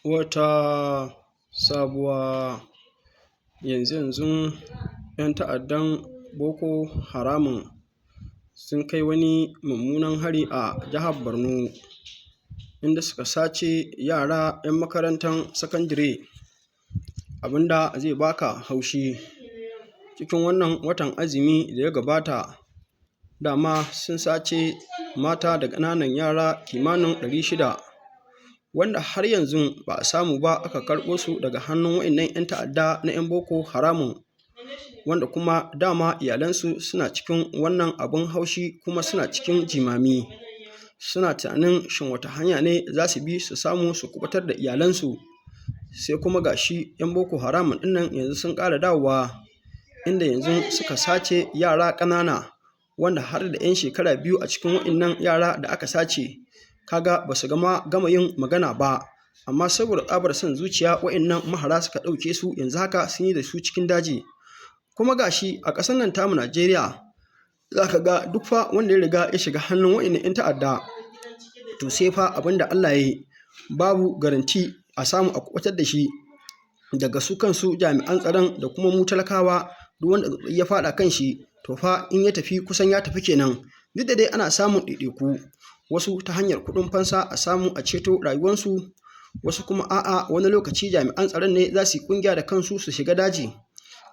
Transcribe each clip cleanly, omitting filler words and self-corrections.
wata sabuwa yanzu 'yan ta'addan Boko Haramun sun kai wani mummunan hari a jihar Borno, inda suka sace yara 'yan makarantar sakandire. Abinda zai baka haushi, cikin wannan watan azumi da ya gabata dama sun sace mata da ƙananan yara kimanin 600, wanda har yanzu ba a samu ba aka karɓo su daga hannun waɗannan 'yan ta'adda na 'yan Boko Haramun, wanda kuma dama iyalansu suna cikin wannan abin haushi kuma suna cikin jimami. Suna tunanin shin wata hanya ne za su bi su samu su kubutar da iyalansu, sai kuma gashi 'yan Boko Haramun ɗinnan yanzu sun ƙara dawowa, inda yanzu suka sace yara ƙanana wanda har da 'yan shekara 2 a cikin waɗannan yara da aka sace. Kaga ba su gama yin magana ba, amma saboda tsabar son zuciya waɗannan mahara suka ɗauke su, yanzu haka sun yi da su cikin daji. Kuma gashi a ƙasar nan tamu Najeriya, za ka ga duk fa wanda ya riga ya shiga hannun waɗannan 'yan ta'adda, to sai fa abin da Allah ya yi, babu garanti a samu a kuɓutar da shi daga su kansu jami'an tsaron da kuma mu talakawa. Duk wanda ya faɗa kan shi, to fa in ya tafi kusan ya tafi kenan. Duk da dai ana samun ɗaiɗaiku, wasu ta hanyar kuɗin fansa a samu a ceto rayuwarsu, wasu kuma a'a wani lokaci jami'an tsaron ne za su yi ƙungiya da kansu su shiga daji,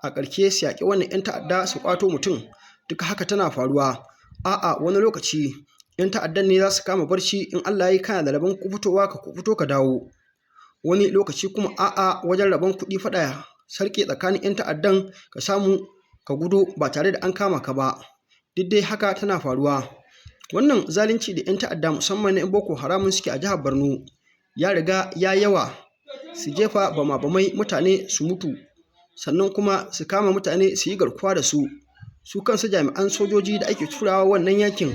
a ƙarshe su yaƙi wannan 'yan ta'adda su ƙwato mutum. Duka haka tana faruwa. A'a wani lokaci 'yan ta'addan ne za su kama barci, in Allah ya yi kana da rabon kuɓutowa ka kuɓuto ka dawo. Wani lokaci kuma a'a wajen rabon kuɗi faɗa sarƙe tsakanin 'yan ta'addan, ka samu ka gudo ba tare da an kama ka ba. Duk dai haka tana faruwa. Wannan zalunci da 'yan ta'adda musamman na 'yan Boko Haramun suke a jihar Borno ya riga ya yawa. Su jefa bama-bamai mutane su mutu, sannan kuma su kama mutane su yi garkuwa da su. Su kansu jami'an sojoji da ake turawa wannan yankin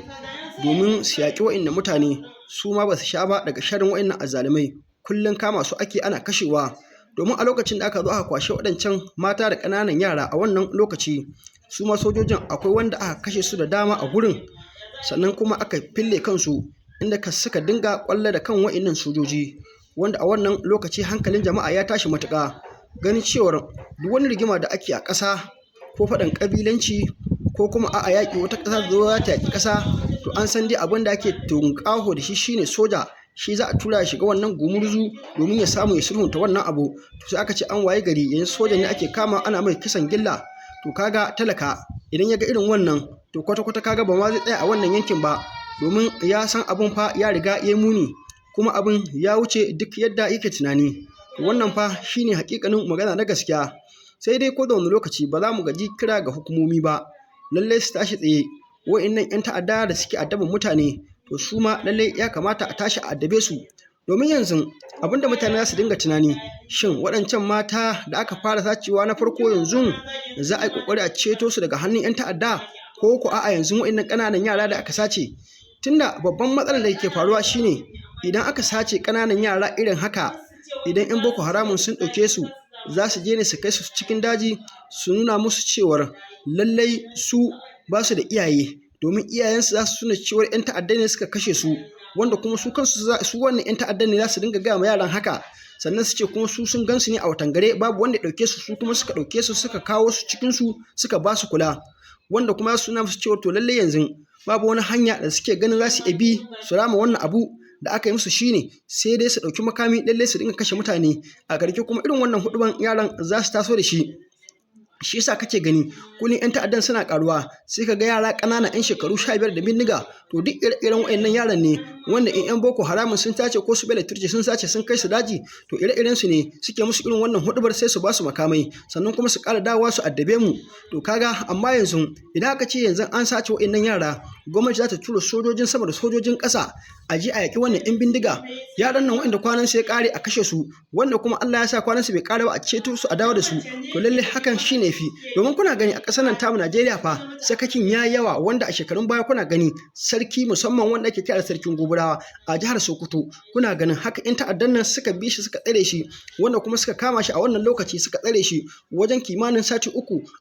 domin su yaƙi waɗannan mutane, su ma ba su sha ba daga sharrin waɗannan azzalumai. Kullum kama su ake ana kashewa, domin a lokacin da aka zo aka kwashe waɗancan mata da ƙananan yara a wannan lokaci, su ma sojojin akwai wanda aka kashe su da dama a gurin, sannan kuma aka fille kansu, inda suka dinga ƙwallo da kan waɗannan sojoji, wanda a wannan lokaci hankalin jama'a ya tashi matuƙa, ganin cewar duk wani rigima da ake a ƙasa, ko faɗan ƙabilanci ko kuma a'a yaƙi wata ƙasa zo za ta yaƙi ƙasa, to an san dai abin da ake tunƙaho da shi shine soja. Shi za a tura ya shiga wannan gumurzu domin ya samu ya sulhunta wannan abu. To sai aka ce an waye gari yanzu soja ne ake kama ana mai kisan gilla. To kaga talaka idan ya ga irin wannan, to kwata-kwata kaga ba ma zai tsaya a wannan yankin ba, domin ya san abin fa ya riga ya muni, kuma abin ya wuce duk yadda yake tunani. Wannan fa shine hakikanin magana na gaskiya. Sai dai ko da wani lokaci ba za mu gaji kira ga hukumomi ba, lallai su tashi tsaye. Wa'innan 'yan ta'adda da suke addaban mutane, to su ma lallai ya kamata a tashi a addabe su. Domin yanzu abinda mutane za su dinga tunani, shin waɗancan mata da aka fara sacewa na farko yanzu za a yi ƙoƙari a ceto su daga hannun 'yan ta'adda, ko ko a'a yanzu waɗannan ƙananan yara da aka sace? Tunda babban matsalar da ke faruwa shine, idan aka sace ƙananan yara irin haka, idan 'yan Boko Haramun sun ɗauke su, za su je ne su kai su cikin daji, su nuna musu cewar lallai su ba su da iyaye, domin iyayensu za su tuna cewar 'yan ta'adda ne suka kashe su, wanda kuma su kansu su wannan 'yan ta'adda ne za su dinga gaya ma yaran haka, sannan su ce kuma su sun gansu ne a watangare, babu wanda ya ɗauke su, su kuma suka ɗauke su suka kawo su cikinsu suka ba su kula, wanda kuma su nuna musu cewar to lallai yanzu babu wani hanya da suke ganin za su iya bi su rama wannan abu da aka yi musu, shine sai dai su ɗauki makami lallai su dinga kashe mutane. A ƙarshe kuma irin wannan huɗuban yaran za su taso da shi. Shi yasa kake gani kullum 'yan ta'addan suna karuwa, sai ka ga yara ƙanana 'yan shekaru 15 da bindiga. To duk ire-iren waɗannan yaran ne wanda in 'yan Boko Haramun sun tace ko su bela turji sun sace sun kai su daji, to ire-iren su ne suke musu irin wannan huɗubar, sai su ba su makamai, sannan kuma su ƙara dawowa su addabe mu. To kaga amma yanzu idan aka ce yanzu an sace waɗannan yara, gwamnati za ta tura sojojin sama da sojojin ƙasa a je a yaƙi wannan 'yan bindiga. Yaran nan waɗanda kwanan su ya ƙare a kashe su, wanda kuma Allah ya sa kwanan su bai ƙare ba a ceto su a dawo da su. To lallai hakan shine fi, domin kuna gani a ƙasar nan tamu Najeriya fa sakakin ya yawa, wanda a shekarun baya kuna gani sarki musamman wanda ake kira sarkin Gobirawa a jihar Sokoto. Kuna ganin haka 'yan ta'addan nan suka bi shi suka tsare shi, wanda kuma suka kama shi a wannan lokaci suka tsare shi wajen kimanin sati 3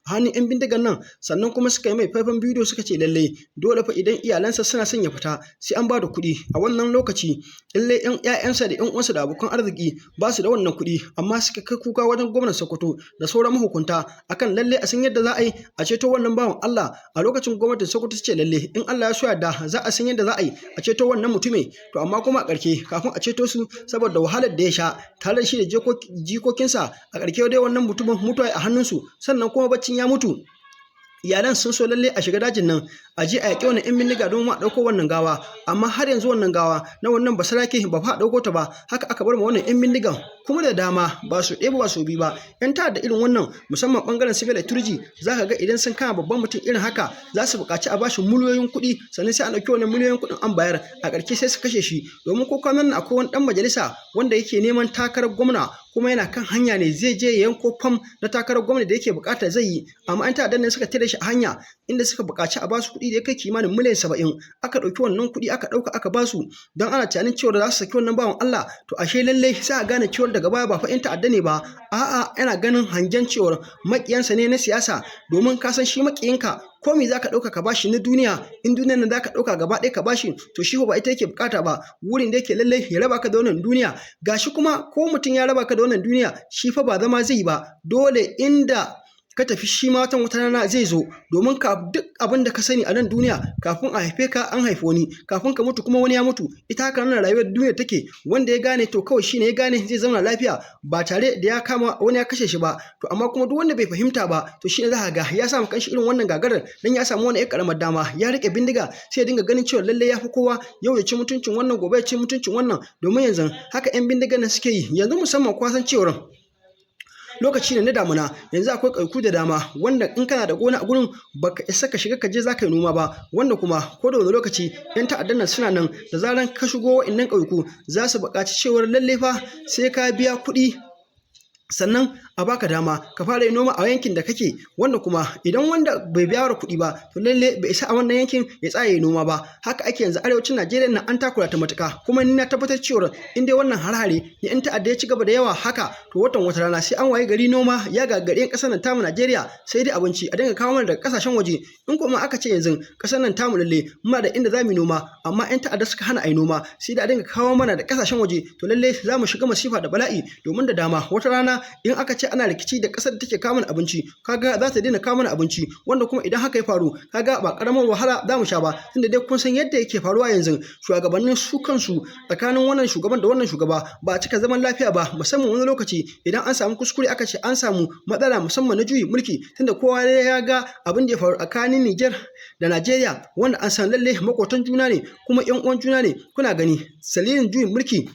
a hannun 'yan bindigan nan, sannan kuma suka yi mai faifan bidiyo suka ce lalle dole fa idan iyalansa suna son ya fita sai an ba da kuɗi. A wannan lokaci lalle 'yan 'ya'yansa da 'yan uwansa da abokan arziki ba su da wannan kuɗi, amma suka kai kuka wajen gwamnan Sokoto da sauran mahukunta akan lalle a san yadda za a yi a ceto wannan bawan Allah. A lokacin gwamnatin Sokoto ce lalle in Allah ya so yarda za a san yadda za a yi a ceto wannan mutumin. To amma kuma a ƙarshe kafin a ceto su saboda wahalar da ya sha tare da shi da jikokinsa, a ƙarshe dai wannan mutumin mutuwa a hannunsu, sannan kuma baccin ya mutu. Iyalan sun so lalle a shiga dajin nan a je a yaƙi wannan 'yan bindiga don a ɗauko wannan gawa, amma har yanzu wannan gawa na wannan basarake ba fa a ɗauko ta ba, haka aka bar ma wannan 'yan bindigan kuma da dama ba su ɗaya ba su bi ba. 'Yan ta'adda irin wannan musamman ɓangaren civil turji za ka ga idan sun kama babban mutum irin haka za su buƙaci a bashi miliyoyin kuɗi, sannan sai an ɗauki wannan miliyoyin kuɗin an bayar, a ƙarshe sai su kashe shi. Domin ko kwanan nan akwai wani ɗan majalisa wanda yake neman takarar gwamna kuma yana kan hanya ne zai je ya yanko fam na takarar gwamna da yake buƙata zai yi, amma 'yan ta'addan ne suka tare shi a hanya inda suka buƙaci a basu kuɗi da ya kai kimanin miliyan 70. Aka ɗauki wannan kuɗi aka ɗauka aka basu don ana tunanin cewa za su saki wannan bawan Allah. To ashe lallai sai a gane cewa daga baya ba fa 'yan ta'adda ne ba, a'a yana ganin hangen cewar maƙiyansa ne na siyasa. Domin ka san shi maƙiyinka ko me za ka ɗauka ka bashi na duniya, in duniyar nan za ka ɗauka gaba ɗaya ka bashi, to shi ba ita yake bukata ba, wurin da yake lallai ya raba ka da wannan duniya. Gashi kuma ko mutum ya raba ka da wannan duniya shi fa ba zama zai ba, dole inda ka tafi shi ma wata rana zai zo. Domin duk abin da ka sani a nan duniya kafin a haife ka an haifi wani, kafin ka mutu kuma wani ya mutu. Ita haka nan rayuwar duniya take, wanda ya gane to kawai shine ya gane zai zauna lafiya ba tare da ya kama wani ya kashe shi ba. To amma kuma duk wanda bai fahimta ba to shine za ka ga ya samu kanshi irin wannan gagarar, dan ya samu wani karamar dama ya rike bindiga sai ya dinga ganin cewa lalle ya fi kowa, yau ya ci mutuncin wannan gobe ya ci mutuncin wannan. Domin yanzu haka 'yan bindigan nan suke yi yanzu, musamman kwasan cewar lokaci ne na damuna, yanzu akwai ƙauyaku da dama wanda in kana da gona a gurin baka isa ka shiga ka je zaka yi noma ba, wanda kuma ko da wani lokaci 'yan ta'addan nan suna nan, da zaran ka shigo wa'innan ƙauyaku za su buƙaci cewar lalle fa sai ka biya kuɗi sannan a baka dama ka fara yin noma a yankin da kake, wanda kuma idan wanda bai biya kuɗi ba to lalle bai isa a wannan yankin ya tsaya yi noma ba. Haka ake yanzu arewacin Najeriya nan an takura ta matuƙa, kuma ni na tabbatar cewa in dai wannan harhare ne in ta'adda ya ci gaba da yawa haka to wata rana sai an waye gari noma ya gagari 'yan ƙasar nan tamu Najeriya, sai dai abinci a dinga kawo mana daga ƙasashen waje. In kuma aka ce yanzu ƙasar nan tamu lalle muna da inda za mu yi noma, amma 'yan ta'adda suka hana a yi noma sai da a dinga kawo mana da ƙasashen waje, to lalle za mu shiga masifa da bala'i. Domin da dama wata rana in aka ce ana rikici da ƙasar da take kawo mana abinci, kaga za ta daina kawo mana abinci, wanda kuma idan haka ya faru kaga ba ƙaramin wahala za mu sha ba. Tunda dai kun san yadda yake faruwa yanzu, shugabannin su kansu tsakanin wannan shugaban da wannan shugaba ba a cika zaman lafiya ba, musamman wani lokaci idan an samu kuskure aka ce an samu matsala musamman na juyin mulki. Tunda kowa ya ga abin da ya faru tsakanin Niger da Najeriya, wanda an san lalle makotan juna ne kuma 'yan uwan juna ne. Kuna gani salilin juyin mulki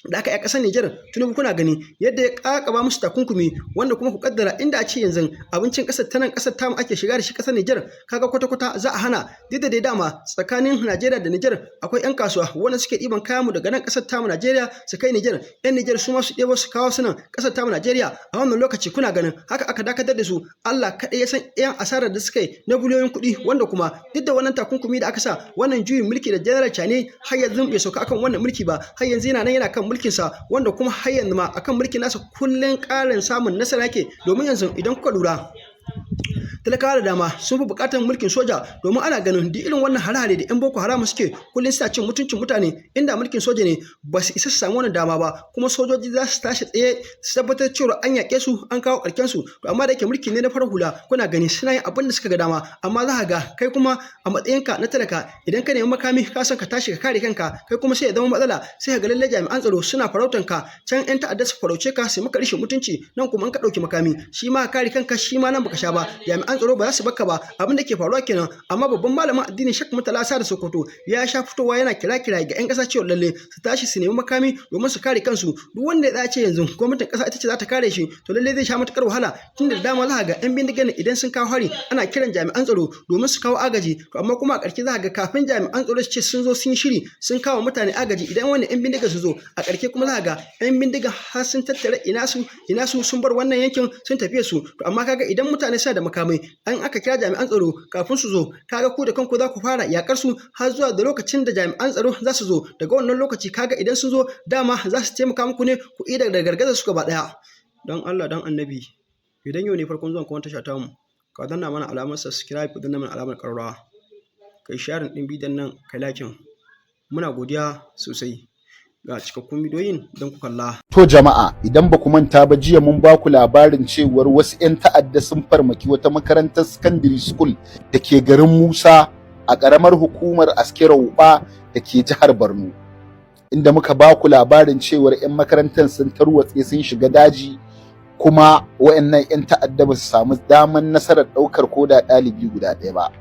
da aka yi a ƙasar Nijar, Tinubu kuna gani yadda ya ƙaƙaba musu takunkumi, wanda kuma ku kaddara inda a ce yanzu abincin ƙasar ta nan ƙasar tamu ake shiga da shi ƙasar Nijar, kaga kwata-kwata za a hana. Duk da dai dama tsakanin Najeriya da Nijar akwai 'yan kasuwa wanda suke ɗiban kayan mu daga nan ƙasar tamu Najeriya su kai Nijar, 'yan Nijar su ma su ɗebo su kawo su nan ƙasar tamu Najeriya. A wannan lokaci kuna ganin haka aka dakatar da su, Allah kaɗai ya san 'yan asarar da suka yi na biliyoyin kuɗi, wanda kuma duk da wannan takunkumi da aka sa wannan juyin mulki da General Chani har yanzu bai sauka akan wannan mulki ba, har yanzu yana nan yana kan mulkinsa, wanda kuma har yanzu ma akan mulkin nasa kullun ƙarin samun nasara yake. Domin yanzu idan kuka lura talakawa da dama sun fi buƙatar mulkin soja, domin ana ganin duk irin wannan hare-hare da 'yan Boko Haram suke kullum suna cin mutuncin mutane. Inda mulkin soja ne ba su isa su samu wannan dama ba, kuma sojoji za su tashi tsaye su tabbatar cewa an yaƙe su an kawo ƙarshen su. To amma da yake mulki ne na farar hula, kuna gani suna yin abin da suka ga dama, amma za ka ga kai kuma a matsayinka na talaka idan ka nemi makami ka san ka tashi ka kare kanka, kai kuma sai ya zama matsala. Sai ka ga lallai jami'an tsaro suna farautan ka, can 'yan ta'adda su farauce ka su maka rishin mutunci, nan kuma in ka ɗauki makami shi ma ka kare kanka shi ma nan baka sha ba, jami'an tsaro ba za su baka ba. Abin da ke faruwa kenan. Amma babban malamin addini Sheikh Murtala da Sokoto ya sha fitowa yana kira ga 'yan ƙasa cewa lalle su tashi su nemi makami domin su kare kansu. Duk wanda ya ce yanzu gwamnatin ƙasa ita ce za ta kare shi, to lalle zai sha matukar wahala. Tunda da dama za ka ga 'yan bindigan idan sun kawo hari ana kiran jami'an tsaro domin su kawo agaji, to amma kuma a ƙarshe za ka ga kafin jami'an tsaro su ce sun zo sun yi shiri sun kawo mutane agaji, idan wannan 'yan bindiga su zo a ƙarshe kuma za ka ga 'yan bindiga har sun tattara ina su sun bar wannan yankin sun tafiye su. To amma kaga idan mutane suna da makamai an aka kira jami'an tsaro kafin su zo kaga ku da kanku za ku fara yakar su har zuwa da lokacin da jami'an tsaro za su zo daga wannan lokaci kaga idan sun zo dama za su taimaka muku ne ku ida da gargazar su gaba ɗaya don Allah don annabi idan yau ne farkon zuwan kuma tasha tamu ka danna mana alamar subscribe ku danna mana alamar ƙararrawa kai sharing ɗin bidiyon nan kai lakin muna godiya sosai ga cikakkun bidiyoyin don ku kalla. To jama'a idan ba ku manta ba jiya mun ba ku labarin cewar wasu 'yan ta'adda sun farmaki wata makarantar secondary school da ke garin Musa a ƙaramar hukumar Askira Uba da ke jihar Borno. Inda muka ba ku labarin cewar 'yan makarantar sun tarwatse sun shiga daji kuma wayannan 'yan ta'adda ba su samu daman nasarar ɗaukar koda ɗalibi guda ɗaya ba.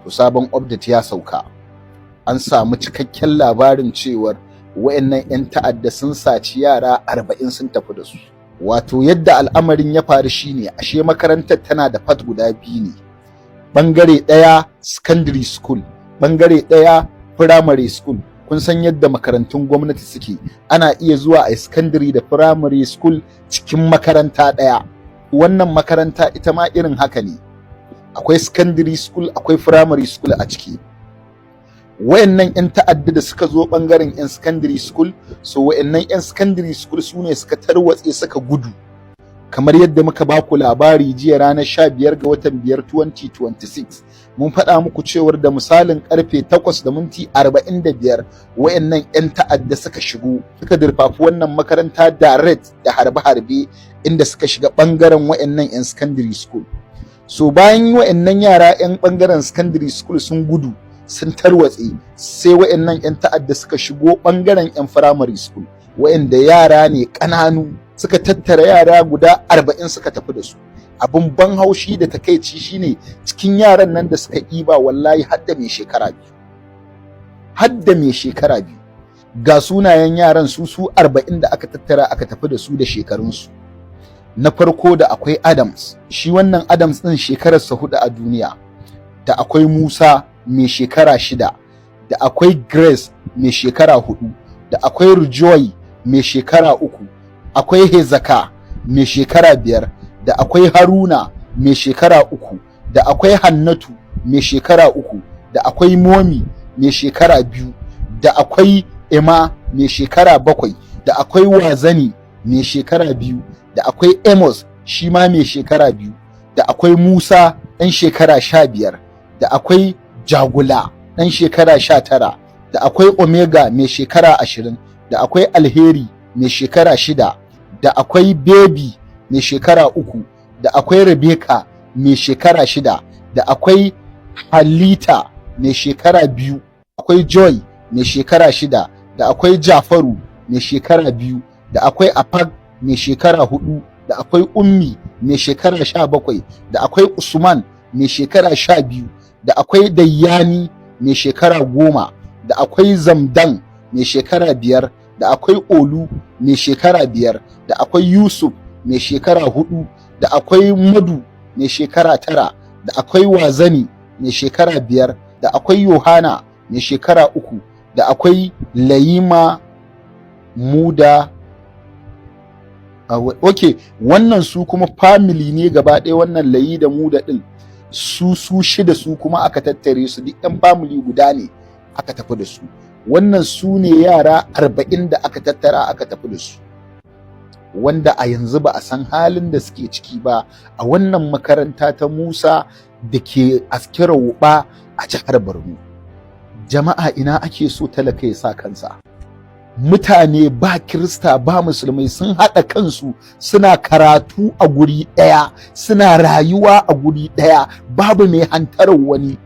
To sabon update ya sauka. An samu cikakken labarin cewar wayannan 'yan ta'adda sun saci yara 40 sun tafi da su. Wato yadda al'amarin ya faru shine ashe makarantar tana da fat guda biyu ne. Bangare ɗaya secondary school, bangare ɗaya primary school. Kun san yadda makarantun gwamnati suke, ana iya zuwa a secondary da primary school cikin makaranta ɗaya. Wannan makaranta ita ma irin haka ne. Akwai secondary school, akwai primary school a ciki. Wayannan 'yan ta'adda da suka zo bangaren 'yan secondary school, so wayannan 'yan secondary school su ne suka tarwatse suka gudu. Kamar yadda muka ba ku labari jiya ranar 15 ga watan 5 2026 mun faɗa muku cewar da misalin karfe 8:45 wayannan 'yan ta'adda suka shigo suka durfafi wannan makaranta direct da harbe-harbe inda suka shiga bangaren wayannan 'yan secondary school. So bayan wayannan yara 'yan bangaren secondary school sun gudu sun tarwatse sai wayannan 'yan ta'adda suka shigo bangaren 'yan primary school wayanda yara ne ƙananu suka tattara yara guda 40 suka tafi da su. Abin ban haushi da takeici shine cikin yaran nan da suka iba wallahi hadda mai shekara biyu ga sunayen yaran su 40 da aka tattara aka tafi da su da shekarunsu. Na farko da akwai Adams, shi wannan Adams din shekararsa 4 a duniya. Da akwai Musa mai shekara 6, da akwai Grace mai shekara 4, da akwai Rejoy mai shekara 3, akwai Hezaka mai shekara 5, da akwai Haruna mai shekara 3, da akwai Hannatu mai shekara 3, da akwai Momi mai shekara 2, da akwai Emma mai shekara 7, da akwai Wazani mai shekara 2, da akwai Amos shi ma mai shekara 2, da akwai Musa ɗan shekara 15, da akwai Jagula ɗan shekara 19, da akwai Omega mai shekara 20, da akwai Alheri mai shekara 6, da akwai Baby mai shekara 3, da akwai Rebecca mai shekara 6, da akwai Halita mai shekara 2, akwai Joy mai shekara 6, da akwai Jafaru mai shekara 2, da akwai Afag mai shekara 4, da akwai Ummi mai shekara 17, da akwai Usman mai shekara 12, da akwai Dayyani mai shekara 10, da akwai Zamdan mai shekara 5, da akwai Olu mai shekara 5, da akwai Yusuf mai shekara 4, da akwai Madu mai shekara 9, da akwai Wazani mai shekara 5, da akwai Yohana mai shekara 3, da akwai Layima Muda. Okay, wannan su kuma family ne gaba ɗaya, wannan Layi da Muda ɗin su 6 su kuma aka tattare su duk ɗan family guda ne aka tafi da su. Wannan su ne yara 40 da aka tattara aka tafi da su, wanda a yanzu ba a san halin da suke ciki ba a wannan makaranta ta Musa da ke Askira Uba a jihar Borno. Jama'a ina ake so talaka ya sa kansa? Mutane ba Kirista ba Musulmai sun haɗa kansu suna karatu a guri ɗaya, suna rayuwa a guri ɗaya, babu mai hantarar wani.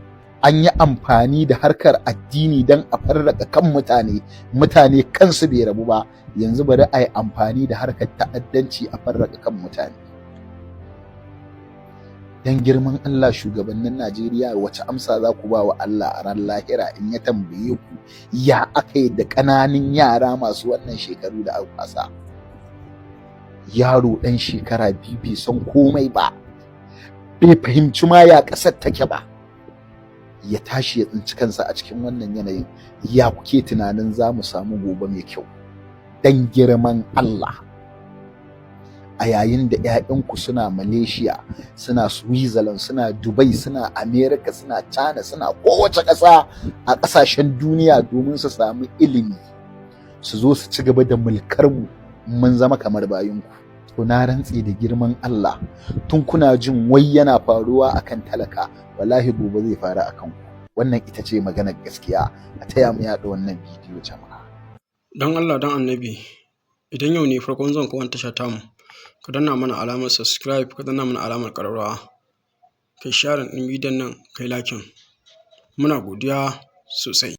An yi amfani da harkar addini don a farraka kan mutane kansu bai rabu ba. Yanzu bari a yi amfani da harkar ta'addanci a farraka kan mutane. Dan girman Allah shugabannin Najeriya wace amsa za ku ba wa Allah a ran lahira in ya tambaye ku ya aka yi da ƙananan yara masu wannan shekaru da aka yaro ɗan shekara 2 bai san komai ba, bai fahimci ma ya ƙasar take ba, ya tashi ya tsinci kansa a cikin wannan yanayin. Ya kuke tunanin za mu samu gobe mai kyau? Dan girman Allah a yayin da 'ya'yanku suna Malaysia, suna Switzerland, suna Dubai, suna America, suna China, suna kowace ƙasa a ƙasashen duniya domin su samu ilimi, su zo su ci gaba da mulkar mu mun zama kamar bayinku. To na rantse da girman Allah, tun kuna jin wai yana faruwa akan talaka, wallahi gobe zai faru akan ku. Wannan ita ce maganar gaskiya. A taya mu yaɗa wannan bidiyo jama'a. Don Allah don Annabi, idan yau ne farkon zuwan ka wannan tasha tamu, ka danna mana alamar subscribe, ka danna mana alamar ƙararrawa, kai share ɗin bidiyon nan, kai lakin. Muna godiya sosai.